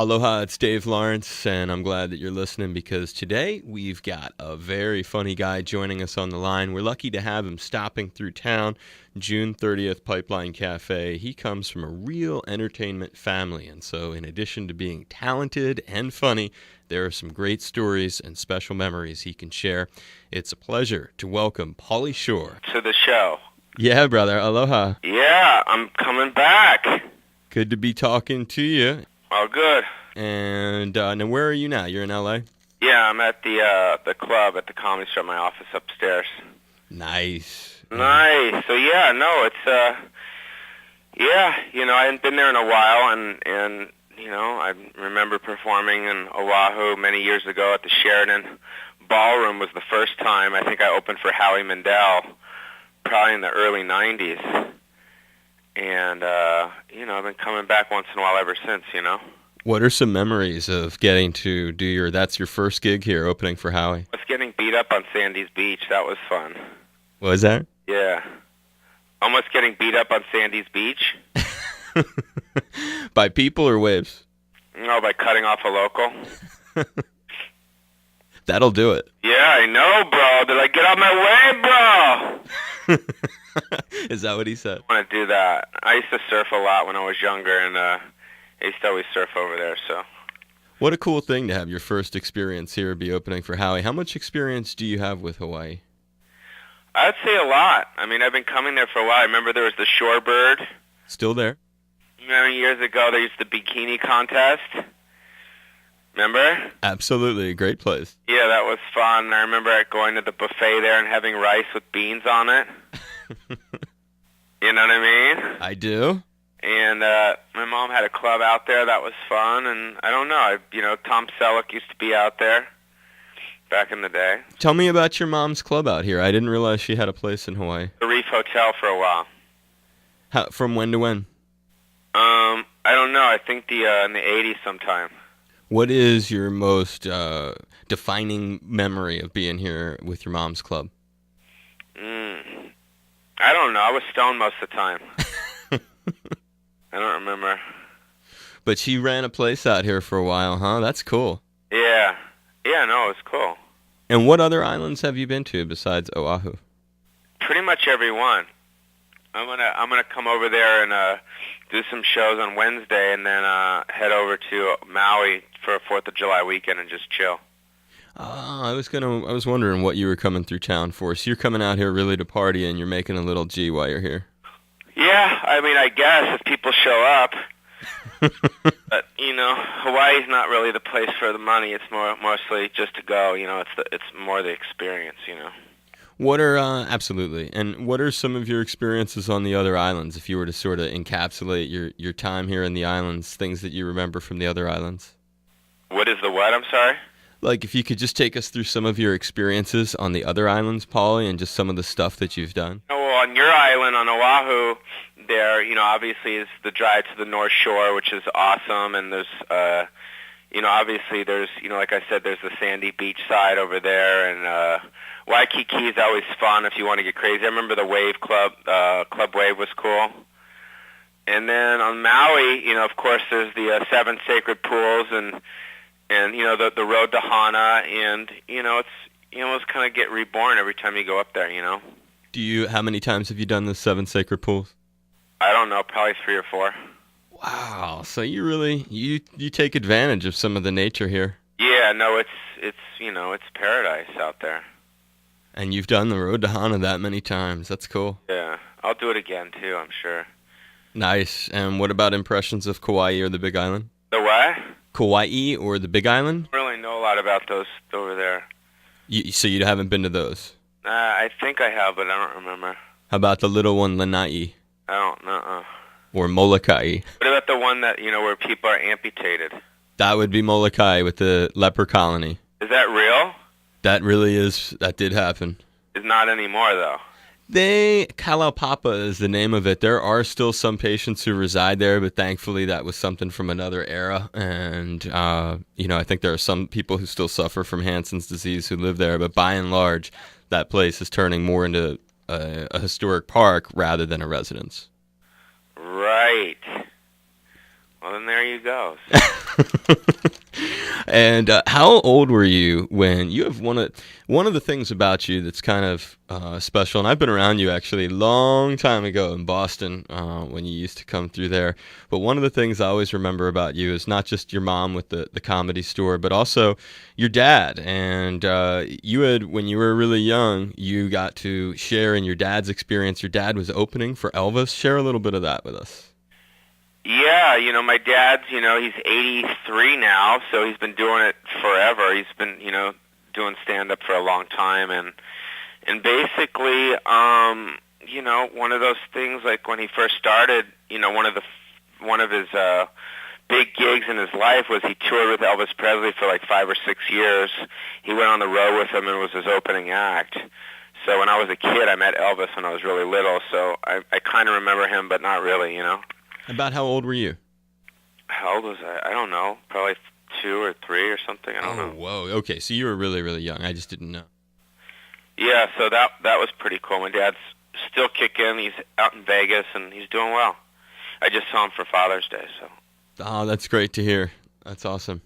Aloha, it's Dave Lawrence, and I'm glad that you're listening because today we've got a very funny guy joining us on the line. We're lucky to have him stopping through town, June 30th Pipeline Cafe. He comes from a real entertainment family, and so in addition to being talented and funny, there are some great stories and special memories he can share. It's a pleasure to welcome Pauly Shore to the show. Yeah, brother. Aloha. Yeah, I'm coming back. Good to be talking to you. Oh, good. And now where are you now? You're in L.A.? Yeah, I'm at the club at the Comedy Store, my office upstairs. Nice. Nice. So yeah, no, it's yeah, I hadn't been there in a while, and I remember performing in Oahu many years ago at the Sheridan Ballroom. Was the first time I think I opened for Howie Mandel, probably in the early '90s. And, I've been coming back once in a while ever since, What are some memories of getting to do that's your first gig here, opening for Howie? I was getting beat up on Sandy's Beach. That was fun. What was that? Yeah. Almost getting beat up on Sandy's Beach. By people or waves? No, by cutting off a local. That'll do it. Yeah, I know, bro. They're like, get out my way, bro. Is that what he said? I want to do that. I used to surf a lot when I was younger, and I used to always surf over there, so. What a cool thing to have your first experience here be opening for Howie. How much experience do you have with Hawaii? I'd say a lot. I mean, I've been coming there for a while. I remember there was the Shorebird. Still there? Many years ago, there used the bikini contest. Remember? Absolutely. Great place. Yeah, that was fun. I remember going to the buffet there and having rice with beans on it. You know what I mean? I do. And my mom had a club out there that was fun, and I don't know, Tom Selleck used to be out there back in the day. Tell me about your mom's club out here. I didn't realize she had a place in Hawaii. The Reef Hotel for a while. From when to when? I don't know. I think in the 80s sometime. What is your most defining memory of being here with your mom's club? I don't know. I was stoned most of the time. I don't remember. But she ran a place out here for a while, huh? That's cool. Yeah. Yeah, no, it was cool. And what other islands have you been to besides Oahu? Pretty much every one. I'm gonna come over there and do some shows on Wednesday, and then head over to Maui for a 4th of July weekend and just chill. I was wondering what you were coming through town for. So you're coming out here really to party, and you're making a little G while you're here. Yeah, I mean, I guess if people show up. But Hawaii's not really the place for the money. It's mostly just to go. It's more the experience. What are absolutely, and what are some of your experiences on the other islands? If you were to sort of encapsulate your time here in the islands, things that you remember from the other islands. What is the what? I'm sorry. Like, if you could just take us through some of your experiences on the other islands, Pauly, and just some of the stuff that you've done. Oh, well, on your island, on Oahu, there, obviously is the drive to the North Shore, which is awesome, and there's, obviously there's, like I said, there's the sandy beach side over there, and Waikiki is always fun if you want to get crazy. I remember the Wave Club, Club Wave was cool. And then on Maui, of course, there's the 7 sacred pools, and the road to Hana, and it's you almost kind of get reborn every time you go up there. How many times have you done the 7 sacred pools? I don't know, probably 3 or 4. Wow, so you really you take advantage of some of the nature here. Yeah, no, it's it's paradise out there. And you've done the road to Hana that many times. That's cool. Yeah, I'll do it again too, I'm sure. Nice. And what about impressions of Kauai or the Big Island? The what? Kauai or the Big Island? I don't really know a lot about those over there. So you haven't been to those? I think I have, but I don't remember. How about the little one, Lanai? I don't know. Or Molokai? What about the one that, where people are amputated? That would be Molokai with the leper colony. Is that real? That did happen. It's not anymore, though. Kalaupapa is the name of it. There are still some patients who reside there, but thankfully that was something from another era. And, I think there are some people who still suffer from Hansen's disease who live there. But by and large, that place is turning more into a historic park rather than a residence. Right. Well, then there you go. And how old were you when you have one of the things about you that's kind of special? And I've been around you actually a long time ago in Boston when you used to come through there. But one of the things I always remember about you is not just your mom with the comedy store, but also your dad. And you had, when you were really young, you got to share in your dad's experience. Your dad was opening for Elvis. Share a little bit of that with us. Yeah, my dad's, he's 83 now, so he's been doing it forever. He's been, doing stand-up for a long time, and basically, one of those things, like when he first started, one of his big gigs in his life was he toured with Elvis Presley for like 5 or 6 years. He went on the road with him and was his opening act. So when I was a kid, I met Elvis when I was really little, so I kind of remember him, but not really, About how old were you? How old was I? I don't know. Probably 2 or 3 or something. I don't know. Whoa. Okay, so you were really, really young. I just didn't know. Yeah, so that was pretty cool. My dad's still kicking. He's out in Vegas, and he's doing well. I just saw him for Father's Day, so. Oh, that's great to hear. That's awesome.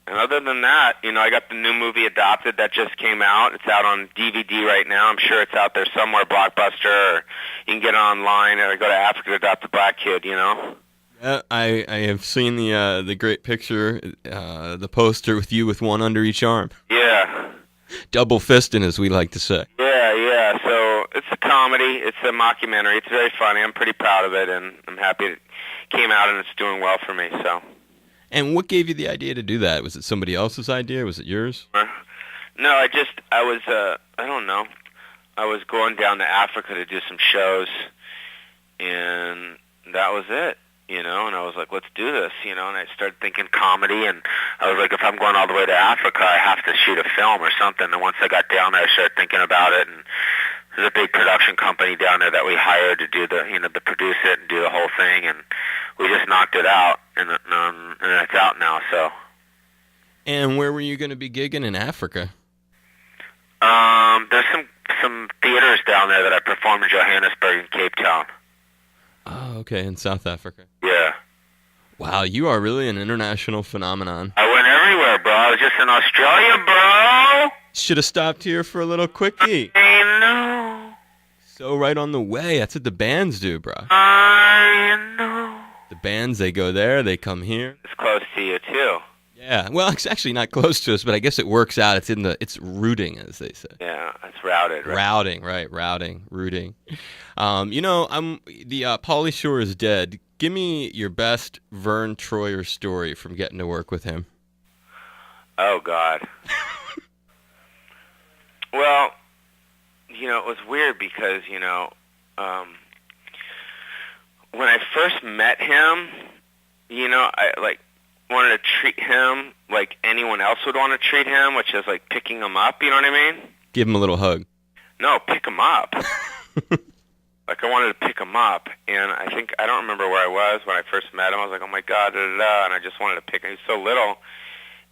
And other than that, I got the new movie Adopted that just came out. It's out on DVD right now. I'm sure it's out there somewhere, Blockbuster, or you can get it online, or go to Africa to Adopt a Black Kid, Yeah, I have seen the great picture, the poster with you with one under each arm. Yeah. Double fisting, as we like to say. Yeah. So it's a comedy. It's a mockumentary. It's very funny. I'm pretty proud of it, and I'm happy it came out, and it's doing well for me, so. And what gave you the idea to do that? Was it somebody else's idea? Was it yours? No, I don't know. I was going down to Africa to do some shows, and that was it, and I was like, let's do this, and I started thinking comedy, and I was like, if I'm going all the way to Africa, I have to shoot a film or something, and once I got down there, I started thinking about it, and there's a big production company down there that we hired to do to produce it and do the whole thing, and we just knocked it out, and it's out now, so. And where were you going to be gigging in Africa? There's some theaters down there that I performed in Johannesburg and Cape Town. Oh, okay, in South Africa. Yeah. Wow, you are really an international phenomenon. I went everywhere, bro. I was just in Australia, bro. Should have stopped here for a little quickie. I know. So right on the way. That's what the bands do, bro. I know. The bands, they go there, they come here. It's close to you, too. Yeah, well, it's actually not close to us, but I guess it works out. It's routing, as they say. Yeah, it's routed, right? Routing, routing. Pauly Shore is dead. Give me your best Vern Troyer story from getting to work with him. Oh, God. Well, it was weird because, when I first met him, I wanted to treat him like anyone else would want to treat him, which is like picking him up, you know what I mean? Give him a little hug. No, pick him up. Like I wanted to pick him up, and I don't remember where I was when I first met him. I was like, oh my God, da da da, and I just wanted to pick him. He was so little,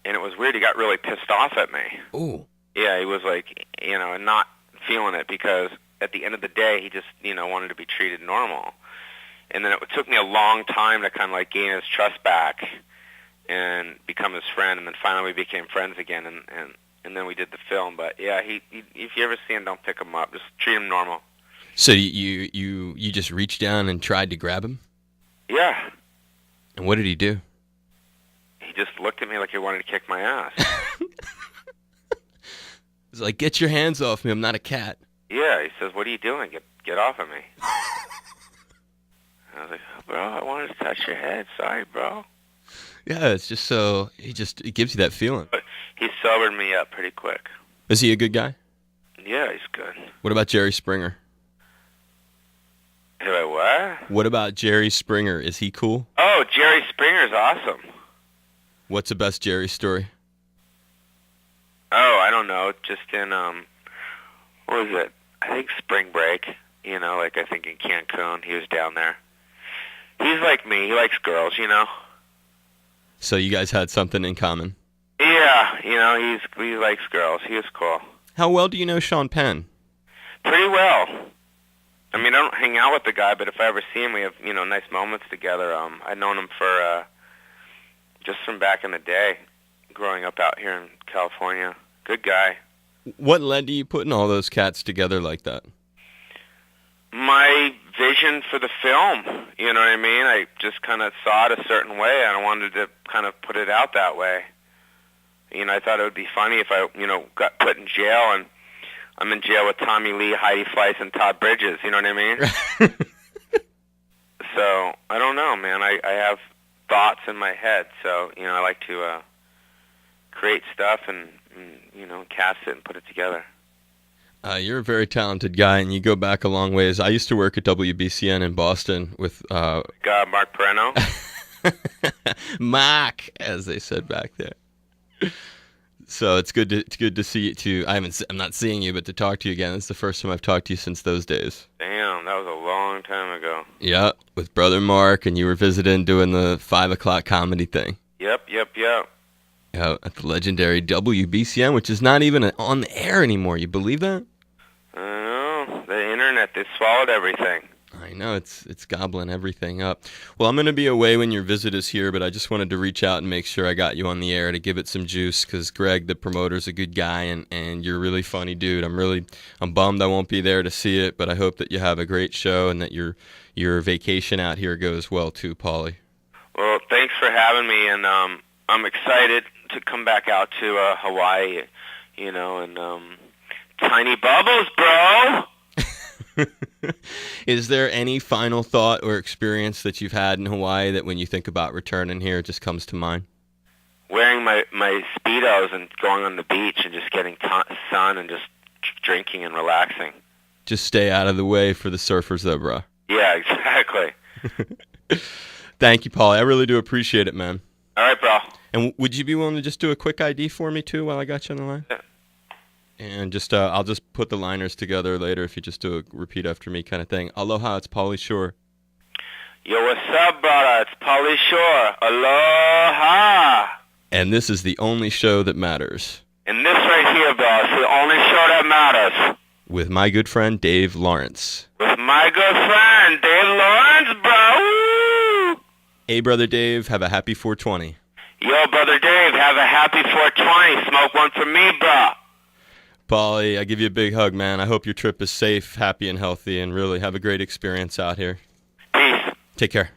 and it was weird. He got really pissed off at me. Ooh. Yeah, he was like, and not feeling it because at the end of the day, he just, wanted to be treated normal. And then it took me a long time to kind of like gain his trust back and become his friend, and then finally we became friends again, and then we did the film. But yeah, he if you ever see him, don't pick him up. Just treat him normal. So you just reached down and tried to grab him? Yeah. And what did he do? He just looked at me like he wanted to kick my ass. He's like, get your hands off me, I'm not a cat. Yeah, he says, what are you doing? Get off of me. I was like, oh, bro, I wanted to touch your head. Sorry, bro. Yeah, it's just so, it gives you that feeling. But he sobered me up pretty quick. Is he a good guy? Yeah, he's good. What about Jerry Springer? Do I what? What about Jerry Springer? Is he cool? Oh, Jerry Springer's awesome. What's the best Jerry story? Oh, I don't know. Just in, what was it? I think spring break. I think in Cancun. He was down there. He's like me. He likes girls, So you guys had something in common? Yeah, he likes girls. He was cool. How well do you know Sean Penn? Pretty well. I mean, I don't hang out with the guy, but if I ever see him, we have, nice moments together. I've known him for just from back in the day, growing up out here in California. Good guy. What led to you putting all those cats together like that? My vision for the film, you know what I mean? I just kind of saw it a certain way, and I wanted to kind of put it out that way. I thought it would be funny if I, got put in jail, and I'm in jail with Tommy Lee, Heidi Fleiss, and Todd Bridges, you know what I mean? So, I don't know, man. I have thoughts in my head, so, I like to create stuff and cast it and put it together. You're a very talented guy, and you go back a long ways. I used to work at WBCN in Boston with Mark Pereno. Mark, as they said back there. So it's good to see you too. I'm not seeing you, but to talk to you again. It's the first time I've talked to you since those days. Damn, that was a long time ago. Yeah, with brother Mark, and you were visiting doing the 5 o'clock comedy thing. Yep. Yeah, at the legendary WBCN, which is not even on the air anymore. You believe that? I know. The internet, they swallowed everything. I know, it's gobbling everything up. Well, I'm going to be away when your visit is here, but I just wanted to reach out and make sure I got you on the air to give it some juice, because Greg, the promoter's a good guy, and you're a really funny dude. I'm bummed I won't be there to see it, but I hope that you have a great show and that your vacation out here goes well too, Pauly. Well, thanks for having me, and I'm excited to come back out to Hawaii, and tiny bubbles, bro. Is there any final thought or experience that you've had in Hawaii that when you think about returning here, it just comes to mind? Wearing my Speedos and going on the beach and just getting sun and just drinking and relaxing. Just stay out of the way for the surfers, though, bro. Yeah, exactly. Thank you, Pauly. I really do appreciate it, man. All right, bro. And would you be willing to just do a quick ID for me, too, while I got you on the line? Yeah. And just I'll just put the liners together later if you just do a repeat after me kind of thing. Aloha, it's Pauly Shore. Yo, what's up, brother? It's Pauly Shore. Aloha. And this is the only show that matters. And this right here, bro, is the only show that matters. With my good friend, Dave Lawrence. With my good friend, Dave Lawrence, bro. Woo! Hey, Brother Dave, have a happy 420. Yo, Brother Dave, have a happy 420. Smoke one for me, bro. Pauly, I give you a big hug, man. I hope your trip is safe, happy, and healthy, and really have a great experience out here. Peace. Take care.